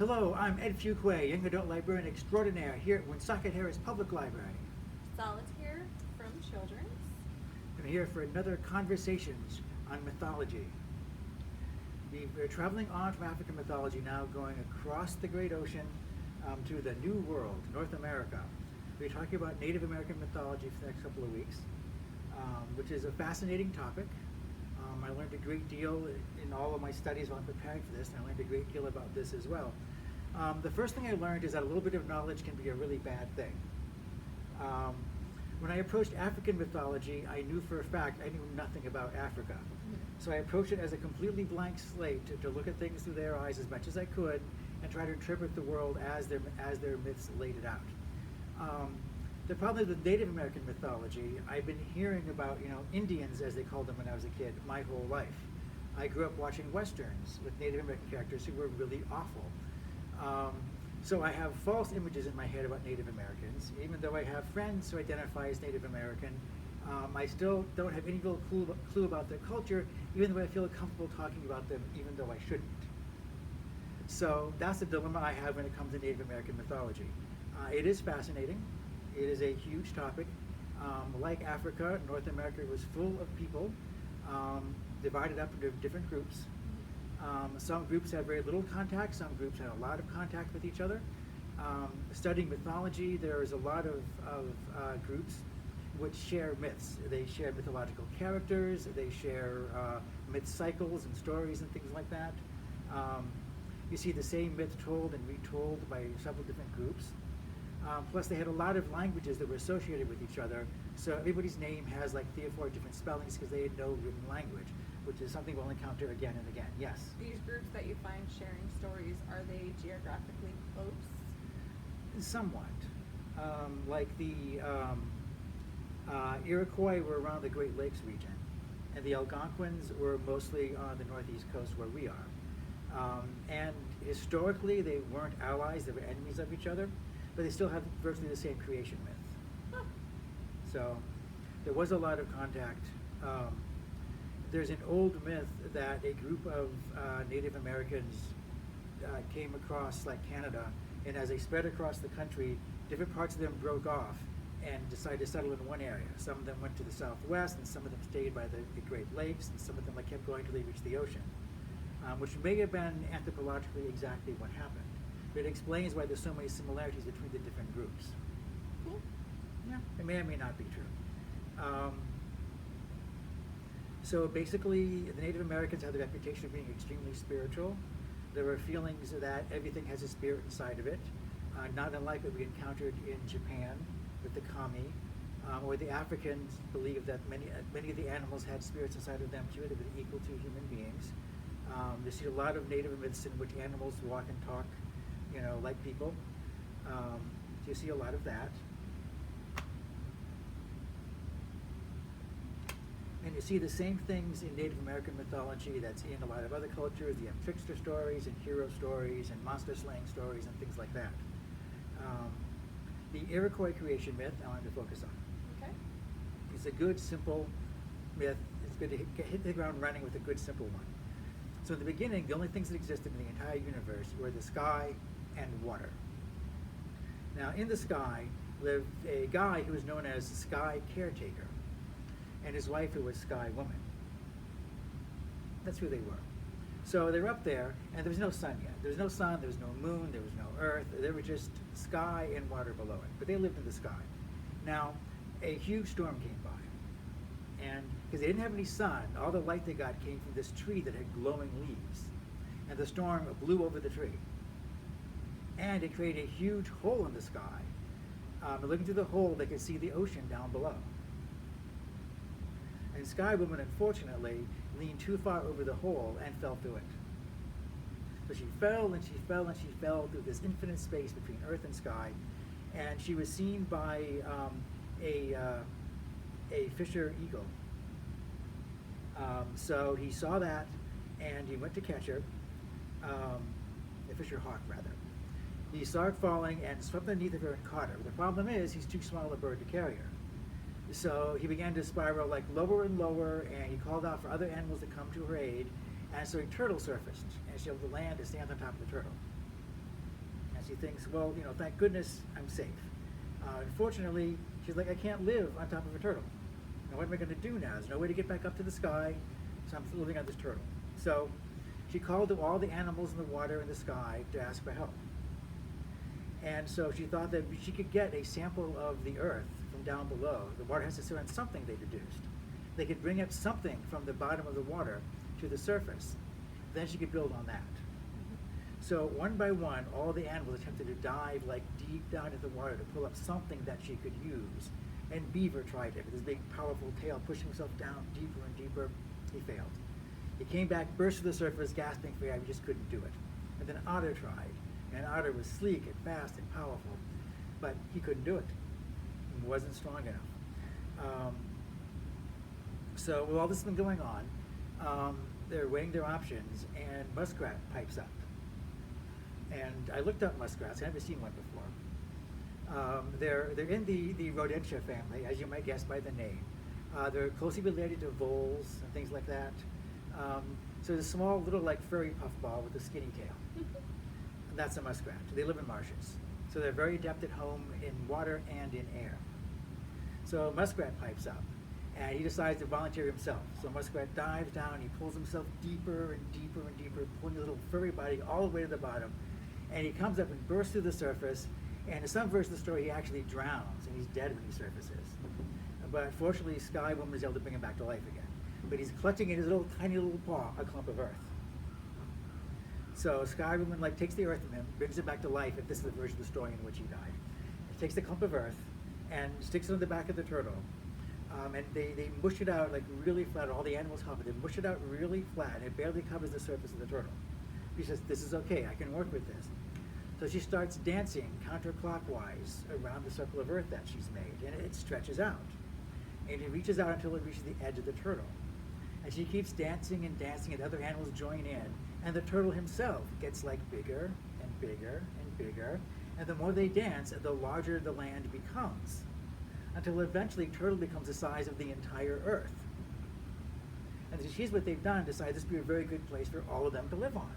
Hello, I'm Ed Fuquay, Young Adult Librarian Extraordinaire here at Woonsocket Harris Public Library. Solitaire from Children's. I'm here for another Conversations on Mythology. We're traveling on from African mythology now, going across the Great Ocean to the New World, North America. We're talking about Native American mythology for the next couple of weeks, which is a fascinating topic. I learned a great deal in all of my studies while I'm preparing for this, and I learned a great deal about this as well. The first thing I learned is that a little bit of knowledge can be a really bad thing. When I approached African mythology, I knew for a fact I knew nothing about Africa. So I approached it as a completely blank slate to look at things through their eyes as much as I could and try to interpret the world as their myths laid it out. The problem with Native American mythology, I've been hearing about, Indians, as they called them when I was a kid, my whole life. I grew up watching Westerns with Native American characters who were really awful. So I have false images in my head about Native Americans. Even though I have friends who identify as Native American, I still don't have any real clue about their culture, even though I feel comfortable talking about them, even though I shouldn't. So that's the dilemma I have when it comes to Native American mythology. It is fascinating. It is a huge topic. Like Africa, North America was full of people, divided up into different groups. Some groups had very little contact, some groups had a lot of contact with each other. Studying mythology, there is a lot of groups which share myths. They share mythological characters, they share myth cycles and stories and things like that. You see the same myth told and retold by several different groups. Plus they had a lot of languages that were associated with each other, so everybody's name has like 3 or 4 different spellings because they had no written language, which is something we'll encounter again and again. Yes? These groups that you find sharing stories, are they geographically close? Somewhat. Like the Iroquois were around the Great Lakes region, and the Algonquins were mostly on the northeast coast where we are. And historically they weren't allies, they were enemies of each other, but they still have virtually the same creation myth. Huh. So there was a lot of contact. There's an old myth that a group of Native Americans came across like Canada, and as they spread across the country, different parts of them broke off and decided to settle in one area. Some of them went to the southwest, and some of them stayed by the Great Lakes, and some of them kept going till they reached the ocean, which may have been anthropologically exactly what happened. But it explains why there's so many similarities between the different groups. Cool. Yeah, it may or may not be true. So basically, the Native Americans had the reputation of being extremely spiritual. There were feelings that everything has a spirit inside of it, not unlike what we encountered in Japan with the kami, or the Africans believed that many of the animals had spirits inside of them too that were equal to human beings. You see a lot of native myths in which animals walk and talk, like people. So you see a lot of that. And you see the same things in Native American mythology that's in a lot of other cultures. You have trickster stories and hero stories and monster slaying stories and things like that. The Iroquois creation myth I wanted to focus on. Okay. It's a good, simple myth. It's good to hit the ground running with a good, simple one. So in the beginning, the only things that existed in the entire universe were the sky and water. Now in the sky lived a guy who was known as the Sky Caretaker, and his wife who was Sky Woman. That's who they were. So they were up there, and there was no sun yet. There was no sun, there was no moon, there was no earth. There were just sky and water below it, but they lived in the sky. Now, a huge storm came by, and because they didn't have any sun, all the light they got came from this tree that had glowing leaves, and the storm blew over the tree. And it created a huge hole in the sky. And looking through the hole, they could see the ocean down below. And Sky Woman, unfortunately, leaned too far over the hole and fell through it. So she fell and she fell and she fell through this infinite space between earth and sky, and she was seen by a fisher eagle. So he saw that, and he went to catch her, a fisher hawk rather. He saw her falling and swept underneath of her and caught her. The problem is he's too small a bird to carry her. So he began to spiral like lower and lower, and he called out for other animals to come to her aid. And so a turtle surfaced, and she was able to land and stand on top of the turtle. And she thinks, well, thank goodness I'm safe. Unfortunately, she's like, I can't live on top of a turtle. Now, what am I going to do now? There's no way to get back up to the sky, so I'm living on this turtle. So she called to all the animals in the water and the sky to ask for help. And so she thought that she could get a sample of the earth from down below. The water has to sit on something they deduced. They could bring up something from the bottom of the water to the surface. Then she could build on that. So one by one, all the animals attempted to dive like deep down into the water to pull up something that she could use. And Beaver tried it with his big powerful tail pushing himself down deeper and deeper. He failed. He came back, burst to the surface, gasping for air. He just couldn't do it. And then Otter tried. And Otter was sleek and fast and powerful. But he couldn't do it. He wasn't strong enough. So with all this has been going on, they're weighing their options, and muskrat pipes up. And I looked up muskrats. I've never seen one before. They're in the Rodentia family, as you might guess by the name. They're closely related to voles and things like that. So there's a small little like furry puffball with a skinny tail. And that's a muskrat. They live in marshes. So they're very adept at home in water and in air. So muskrat pipes up, and he decides to volunteer himself. So muskrat dives down, he pulls himself deeper and deeper and deeper, pulling his little furry body all the way to the bottom. And he comes up and bursts through the surface, and in some version of the story, he actually drowns, and he's dead when he surfaces. But fortunately, Sky Woman is able to bring him back to life again. But he's clutching in his little tiny little paw a clump of earth. So Sky Woman takes the earth from him, brings it back to life, if this is the version of the story in which he died. He takes the clump of earth and sticks it on the back of the turtle. And they mush it out really flat. All the animals help it. They mush it out really flat, and it barely covers the surface of the turtle. She says, this is okay, I can work with this. So she starts dancing counterclockwise around the circle of earth that she's made, and it stretches out. And it reaches out until it reaches the edge of the turtle. And she keeps dancing and dancing, and other animals join in. And the turtle himself gets bigger and bigger and bigger. And the more they dance, the larger the land becomes. Until eventually, turtle becomes the size of the entire earth. And she's what they've done, decided this would be a very good place for all of them to live on.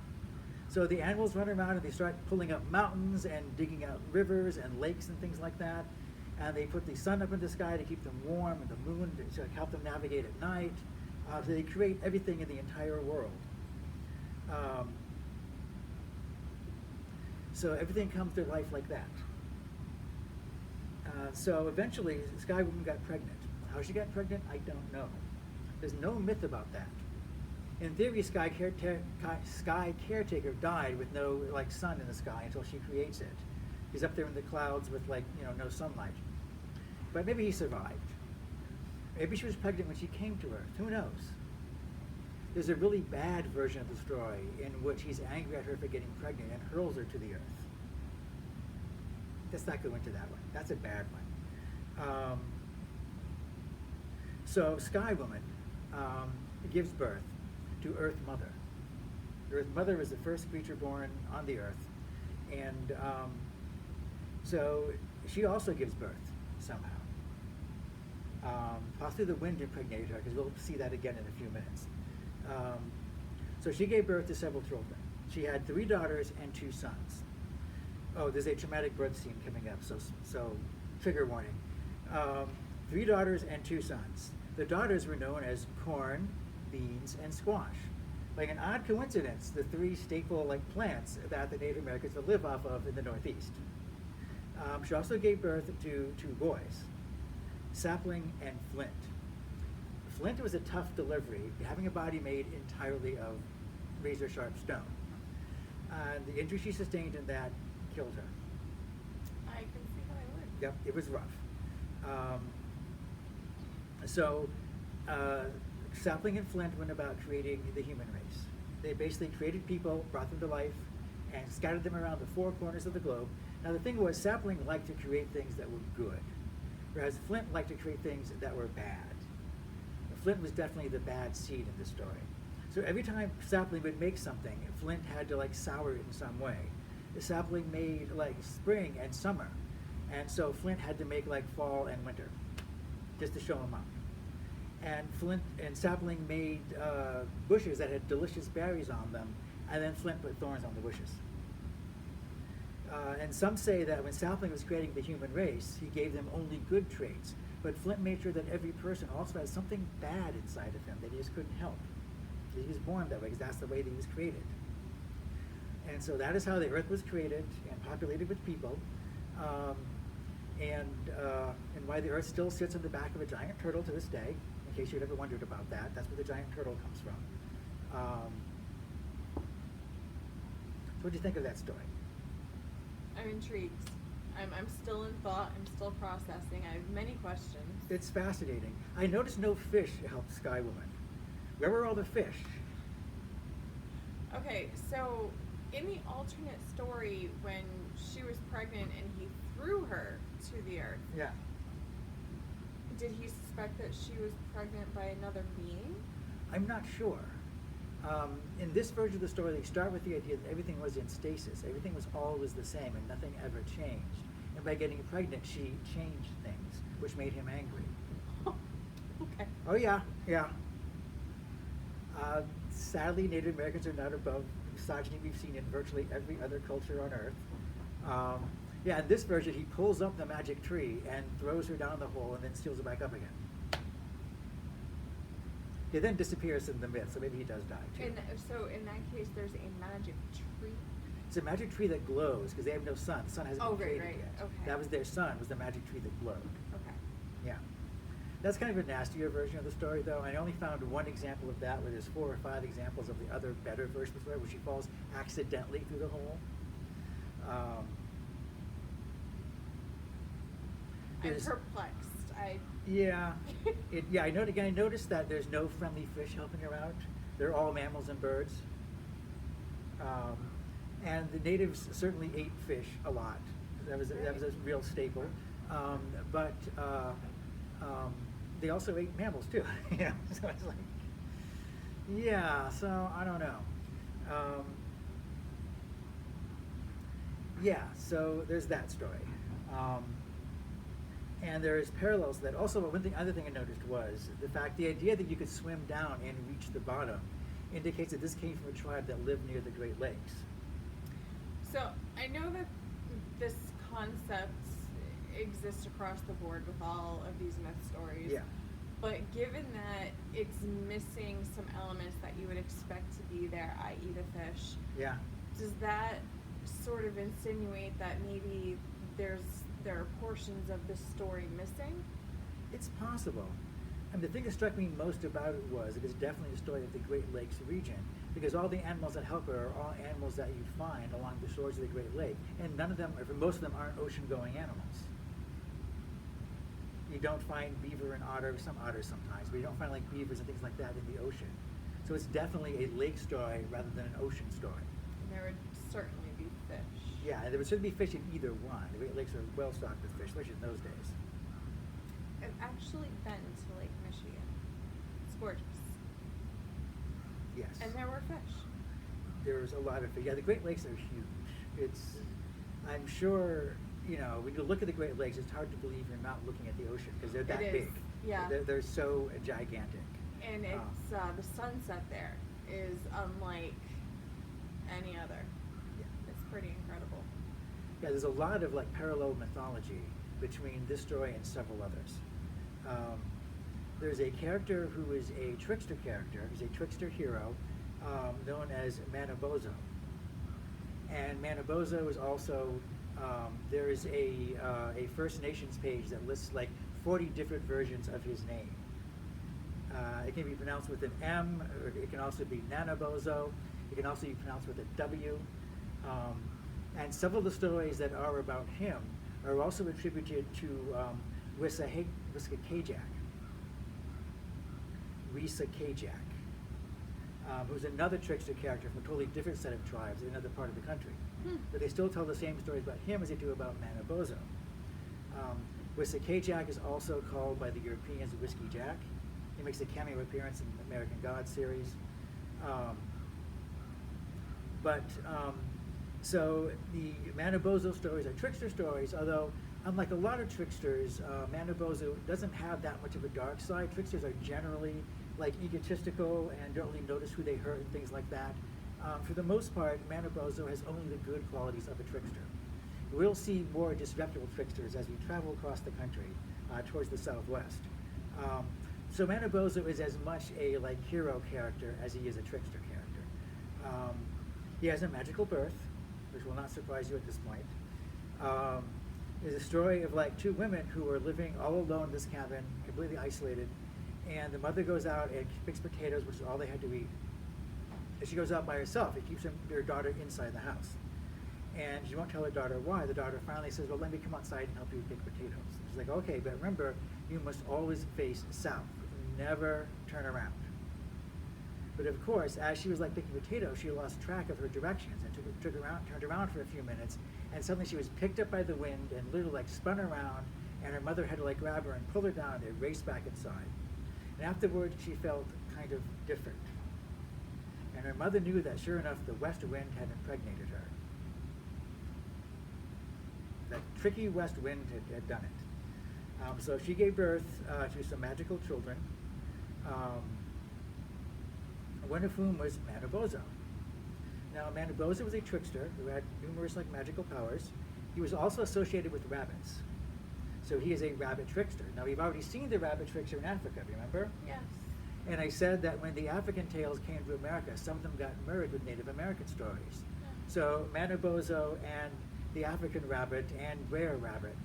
So the animals run around and they start pulling up mountains and digging out rivers and lakes and things like that. And they put the sun up in the sky to keep them warm, and the moon to help them navigate at night. So they create everything in the entire world. So everything comes to life like that. So eventually, Sky Woman got pregnant. How she got pregnant, I don't know. There's no myth about that. In theory, Sky Caretaker died with no sun in the sky until she creates it. He's up there in the clouds with no sunlight. But maybe he survived. Maybe she was pregnant when she came to Earth. Who knows? There's a really bad version of the story in which he's angry at her for getting pregnant and hurls her to the earth. Let's not go into that one. That's a bad one. So Sky Woman gives birth to Earth Mother. Earth Mother is the first creature born on the earth. And so she also gives birth somehow. Possibly the wind impregnated her, because we'll see that again in a few minutes. So she gave birth to several children. She had 3 daughters and 2 sons. Oh, there's a traumatic birth scene coming up, so trigger warning. 3 daughters and 2 sons. The daughters were known as corn, beans, and squash. An odd coincidence, the 3 staple plants that the Native Americans would live off of in the Northeast. She also gave birth to 2 boys, Sapling and Flint. Flint was a tough delivery, having a body made entirely of razor-sharp stone. The injury she sustained in that killed her. I can see how I would. Yep, it was rough. Sapling and Flint went about creating the human race. They basically created people, brought them to life, and scattered them around the 4 corners of the globe. Now the thing was, Sapling liked to create things that were good, whereas Flint liked to create things that were bad. Flint was definitely the bad seed in the story. So every time Sapling would make something, Flint had to sour it in some way. The Sapling made spring and summer, and so Flint had to make fall and winter, just to show him up. And Flint and Sapling made bushes that had delicious berries on them, and then Flint put thorns on the bushes. And some say that when Sapling was creating the human race, he gave them only good traits. But Flint made sure that every person also has something bad inside of him that he just couldn't help. He was born that way because that's the way that he was created. And so that is how the earth was created and populated with people. And why the earth still sits on the back of a giant turtle to this day, in case you'd ever wondered about that. That's where the giant turtle comes from. So what do you think of that story? I'm intrigued. I'm still in thought. I'm still processing. I have many questions. It's fascinating. I noticed no fish helped Sky Woman. Where were all the fish? Okay, so in the alternate story, when she was pregnant and he threw her to the earth, Yeah. did he suspect that she was pregnant by another being? I'm not sure. In this version of the story, they start with the idea that everything was in stasis. Everything was always the same and nothing ever changed. And by getting pregnant, she changed things, which made him angry. Okay. Oh, yeah, yeah. Sadly, Native Americans are not above misogyny we've seen in virtually every other culture on Earth. Yeah, in this version, he pulls up the magic tree and throws her down the hole and then steals her back up again. He then disappears in the myth, so maybe he does die too. And so in that case, there's a magic tree. It's a magic tree that glows because they have no sun. The sun hasn't been created right. yet. Okay. That was their sun, was the magic tree that glowed. Okay. Yeah. That's kind of a nastier version of the story, though. I only found one example of that, where there's 4 or 5 examples of the other better version of the story, where she falls accidentally through the hole. I'm there's- perplexed. Yeah, I noticed that there's no friendly fish helping her out. They're all mammals and birds. And the natives certainly ate fish a lot. That was a real staple. But they also ate mammals too. You know, so it's like, yeah. So I don't know. Yeah. So there's that story. And there's parallels to that. Also, other thing I noticed was the idea that you could swim down and reach the bottom indicates that this came from a tribe that lived near the Great Lakes. So I know that this concept exists across the board with all of these myth stories. Yeah. But given that it's missing some elements that you would expect to be there, i.e. the fish, Yeah. does that sort of insinuate that maybe there are portions of the story missing? It's possible. And the thing that struck me most about it was it is definitely a story of the Great Lakes region, because all the animals that help her are all animals that you find along the shores of the Great Lake, and none of them, or most of them, aren't ocean-going animals. You don't find beaver and otter, some otters sometimes, but you don't find like beavers and things like that in the ocean. So it's definitely a lake story rather than an ocean story. And there would certainly be fish. Yeah, and there would certainly be fish in either one. The Great Lakes are well stocked with fish, especially in those days. I've actually been to Lake Michigan. It's gorgeous. Yes. And there were fish. There's a lot of fish. Yeah, the Great Lakes are huge. I'm sure, you know, when you look at the Great Lakes, it's hard to believe you're not looking at the ocean because they're that big. Yeah. They're so gigantic. And it's the sunset there is unlike any other. Yeah. It's pretty incredible. Yeah, there's a lot of like parallel mythology between this story and several others. There's a character who is a trickster character. He's a trickster hero known as Manabhozo. And Manabhozo is also, there is a First Nations page that lists like 40 different versions of his name. It can be pronounced with an M, or it can also be Manabhozo. It can also be pronounced with a W. And several of the stories that are about him are also attributed to Wiskakajak, who's another trickster character from a totally different set of tribes in another part of the country. But they still tell the same stories about him as they do about Manabhozo. Wiskakajak is also called by the Europeans Whiskey Jack. He makes a cameo appearance in the American Gods series. So the Manabhozo stories are trickster stories, although unlike a lot of tricksters, Manabhozo doesn't have that much of a dark side. Tricksters are generally like egotistical and don't really notice who they hurt and things like that. For the most part, Manabhozo has only the good qualities of a trickster. we'll see more disreputable tricksters as we travel across the country towards the southwest. So Manabhozo is as much a like hero character as he is a trickster character. He has a magical birth, which will not surprise you at this point. There's a story of like two women who are living all alone in this cabin, completely isolated, and the mother goes out and picks potatoes, which is all they had to eat. And she goes out by herself and keeps her daughter inside the house. And she won't tell her daughter why. The daughter finally says, well, let me come outside and help you pick potatoes. She's like, okay, but remember, you must always face south. Never turn around. But of course, as she was like picking potatoes, she lost track of her directions and turned around for a few minutes, and suddenly she was picked up by the wind and literally like spun around, and her mother had to like grab her and pull her down and race back inside. And afterwards, she felt kind of different. And her mother knew that sure enough, the west wind had impregnated her. That tricky west wind had done it. So she gave birth to some magical children, one of whom was Manabhozo. Now, Manabhozo was a trickster who had numerous like magical powers. He was also associated with rabbits. So he is a rabbit trickster. Now, we've already seen the rabbit trickster in Africa, remember? Yes. And I said that when the African tales came to America, some of them got merged with Native American stories. Yeah. So Manabhozo and the African rabbit and rare rabbit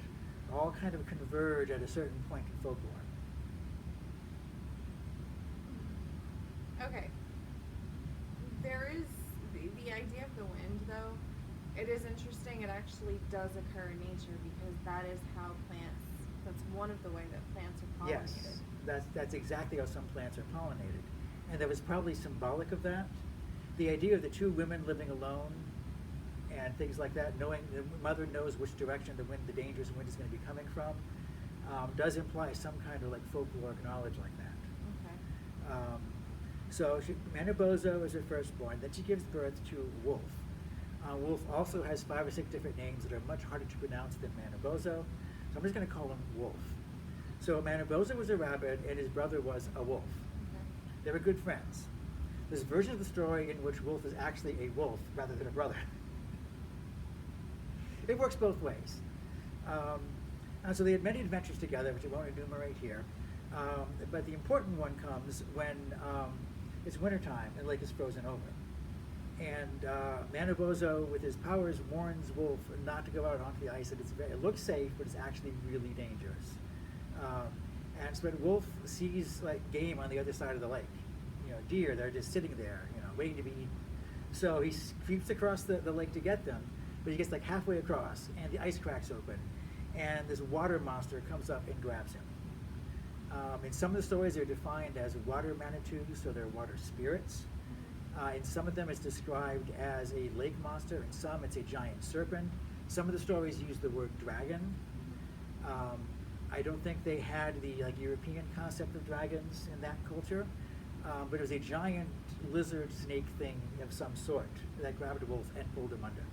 all kind of converge at a certain point in folklore. Okay. There is the idea of the wind, though. It is interesting. It actually does occur in nature because that is how plants. That's one of the way that plants are pollinated. Yes, that's exactly how some plants are pollinated, and that was probably symbolic of that. The idea of the two women living alone and things like that, knowing the mother knows which direction the dangerous wind is going to be coming from, does imply some kind of like folkloric knowledge like that. Okay. So Manabhozo is her firstborn. Then she gives birth to Wolf. Wolf also has 5 or 6 different names that are much harder to pronounce than Manabhozo. So I'm just going to call him Wolf. So Manabhozo was a rabbit and his brother was a wolf. Okay. They were good friends. There's a version of the story in which Wolf is actually a wolf rather than a brother. It works both ways. And so they had many adventures together, which I won't enumerate here. But the important one comes when it's wintertime and the lake is frozen over. And Manabhozo, with his powers, warns Wolf not to go out onto the ice. And it looks safe, but it's actually really dangerous. And so Wolf sees like game on the other side of the lake. You know, deer, they're just sitting there, you know, waiting to be eaten. So he creeps across the lake to get them, but he gets like halfway across, and the ice cracks open, and this water monster comes up and grabs him. In some of the stories, they're defined as water manitous, so they're water spirits. In some of them, it's described as a lake monster. In some, it's a giant serpent. Some of the stories use the word dragon. I don't think they had the like European concept of dragons in that culture, but it was a giant lizard snake thing of some sort that grabbed Wolf and pulled him under.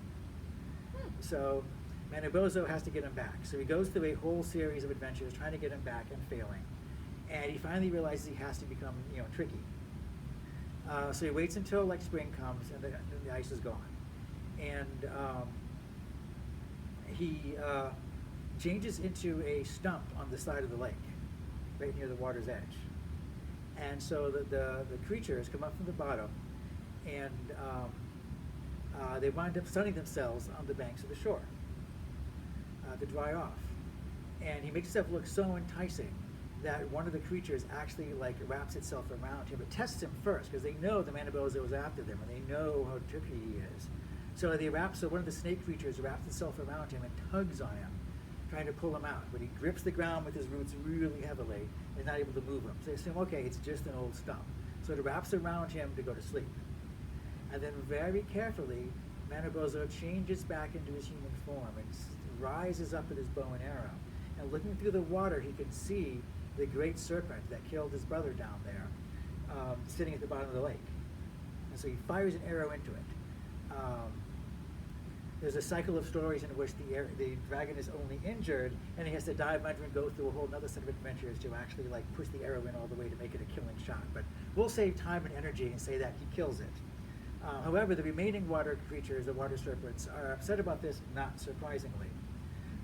So Manabhozo has to get him back. So he goes through a whole series of adventures trying to get him back and failing. And he finally realizes he has to become, you know, tricky. So he waits until like spring comes and the ice is gone. And he changes into a stump on the side of the lake, right near the water's edge. And so the creatures come up from the bottom, and they wind up sunning themselves on the banks of the shore to dry off. And he makes himself look so enticing that one of the creatures actually like wraps itself around him. It tests him first because they know the Manabhozo is after them and they know how tricky he is. So one of the snake creatures wraps itself around him and tugs on him, trying to pull him out. But he grips the ground with his roots really heavily and not able to move him. So they assume, okay, it's just an old stump. So it wraps around him to go to sleep. And then very carefully, Manabhozo changes back into his human form and rises up with his bow and arrow. And looking through the water, he can see the great serpent that killed his brother down there, sitting at the bottom of the lake. And so he fires an arrow into it. There's a cycle of stories in which the dragon is only injured, and he has to dive under and go through a whole other set of adventures to actually like push the arrow in all the way to make it a killing shot. But we'll save time and energy and say that he kills it. However, the remaining water creatures, the water serpents, are upset about this, not surprisingly.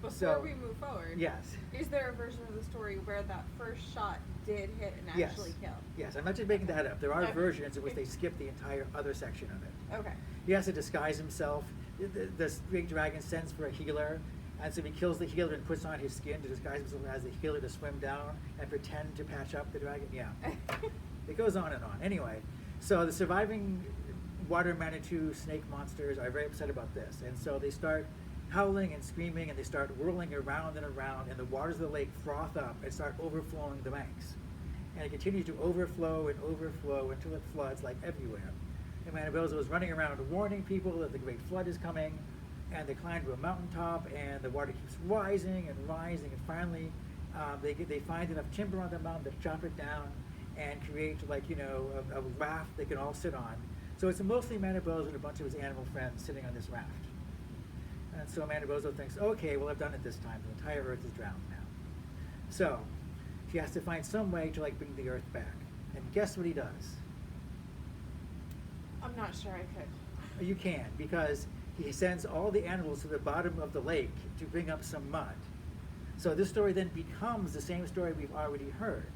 Before we move forward, Yes. is there a version of the story where that first shot did hit and Yes. actually kill? Yes, I'm not just making that up. There are Okay. versions in which they skip the entire other section of it. Okay. He has to disguise himself. The great dragon sends for a healer, and so he kills the healer and puts on his skin to disguise himself as the healer to swim down and pretend to patch up the dragon. Yeah. It goes on and on. Anyway, so the surviving water manitou snake monsters are very upset about this, and so they start howling and screaming, and they start whirling around and around, and the waters of the lake froth up and start overflowing the banks. And it continues to overflow and overflow until it floods like everywhere. And Manabhozo is running around warning people that the great flood is coming, and they climb to a mountaintop, and the water keeps rising and rising, and finally they find enough timber on the mountain to chop it down and create a raft they can all sit on. So it's mostly Manabhozo and a bunch of his animal friends sitting on this raft. And so Manabhozo thinks, okay, well, I've done it this time. The entire earth is drowned now. So he has to find some way to bring the earth back. And guess what he does? I'm not sure I could. You can, because he sends all the animals to the bottom of the lake to bring up some mud. So this story then becomes the same story we've already heard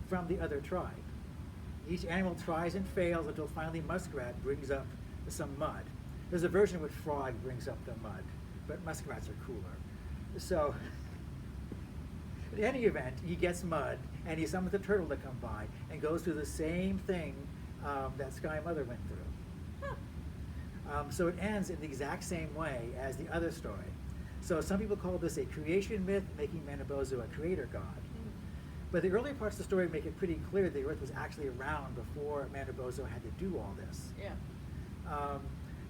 from the other tribe. Each animal tries and fails until finally Muskrat brings up some mud. There's a version where Frog brings up the mud, but muskrats are cooler. So, in any event, he gets mud, and he summons the turtle to come by, and goes through the same thing that Sky Mother went through. So it ends in the exact same way as the other story. So some people call this a creation myth, making Manabhozo a creator god. But the earlier parts of the story make it pretty clear the earth was actually around before Manabhozo had to do all this. Yeah.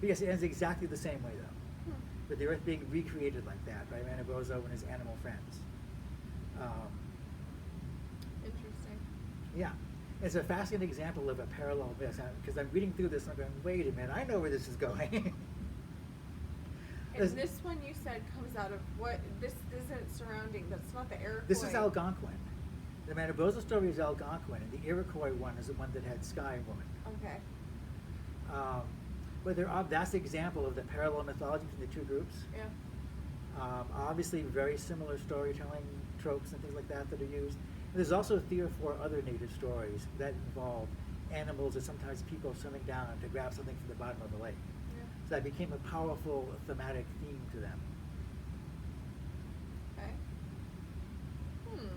But yes, it ends exactly the same way, though, with the earth being recreated like that by Manabhozo and his animal friends. Interesting. Yeah, it's a fascinating example of a parallel myth, because I'm reading through this and I'm going, wait a minute, I know where this is going. And this one you said comes out of what? This isn't surrounding, that's not the Iroquois. This is Algonquin. The Manabhozo story is Algonquin, and the Iroquois one is the one that had Sky Woman. Okay. But that's the example of the parallel mythology between the two groups. Yeah. Obviously, very similar storytelling tropes and things like that that are used. And there's also 3 or 4 other native stories that involve animals or sometimes people swimming down to grab something from the bottom of the lake. Yeah. So that became a powerful thematic theme to them. Okay. So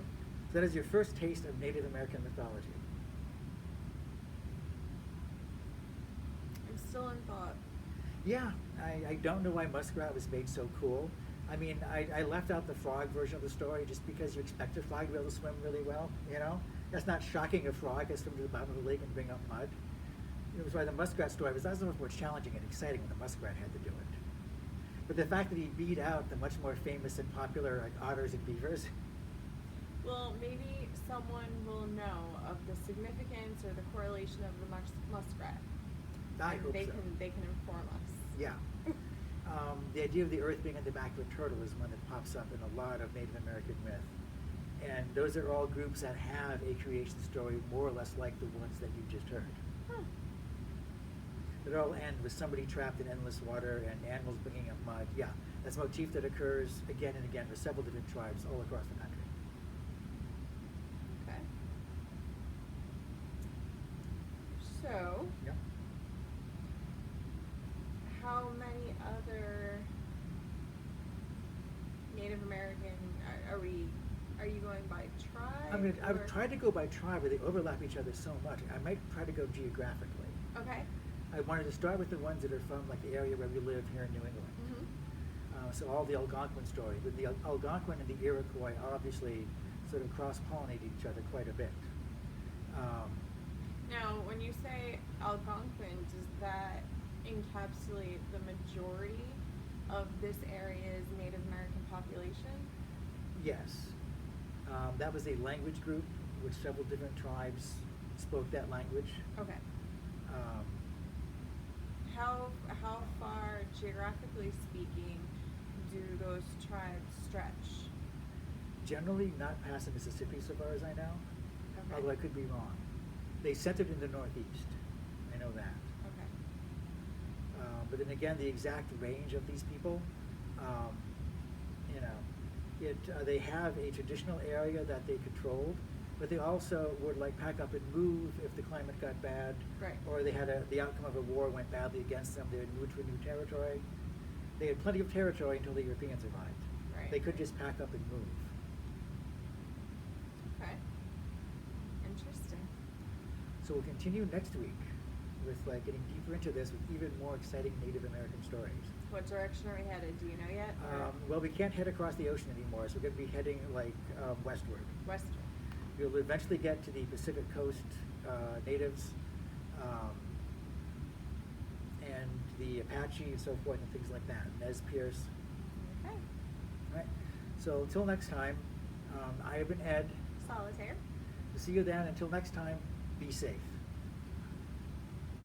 that is your first taste of Native American mythology. I'm still in thought. Yeah, I don't know why Muskrat was made so cool. I mean, I left out the frog version of the story just because you expect a frog to be able to swim really well, That's not shocking. A frog can swim to the bottom of the lake and bring up mud. It was why the Muskrat story was much more challenging and exciting when the Muskrat had to do it. But the fact that he beat out the much more famous and popular otters and beavers. Well, maybe someone will know of the significance or the correlation of the muskrat. I and hope they so. They can inform us. Yeah. The idea of the earth being on the back of a turtle is one that pops up in a lot of Native American myth. And those are all groups that have a creation story more or less like the ones that you just heard. Huh. It all end with somebody trapped in endless water and animals bringing up mud. Yeah, that's a motif that occurs again and again with several different tribes all across the country. Okay. So, Yeah. how many other Native American are you going by tribe? I would try to go by tribe, but they overlap each other so much. I might try to go geographically. Okay. I wanted to start with the ones that are from the area where we live here in New England. Mm-hmm. So all the Algonquin stories, but the Algonquin and the Iroquois obviously sort of cross-pollinate each other quite a bit. Now, when you say Algonquin, does that encapsulate the majority of this area's Native American population? Yes. That was a language group which several different tribes spoke that language. Okay. How far, geographically speaking, do those tribes stretch? Generally not past the Mississippi so far as I know, Okay. although I could be wrong. They centered in the Northeast. I know that. Okay. But then again, the exact range of these people, you know, they have a traditional area that they controlled, but they also would like pack up and move if the climate got bad, Right. or they had the outcome of a war went badly against them. They would move to a new territory. They had plenty of territory until the Europeans arrived. Right. They could just pack up and move. Okay. Interesting. So we'll continue next week with like getting deeper into this with even more exciting Native American stories. What direction are we headed? Do you know yet? Or Well, we can't head across the ocean anymore, so we're going to be heading like westward. western? We'll eventually get to the Pacific Coast natives and the Apache and so forth and things like that. Nez Perce. Okay. All right. So until next time, I have been Ed. Solitaire. We'll see you then. Until next time, be safe.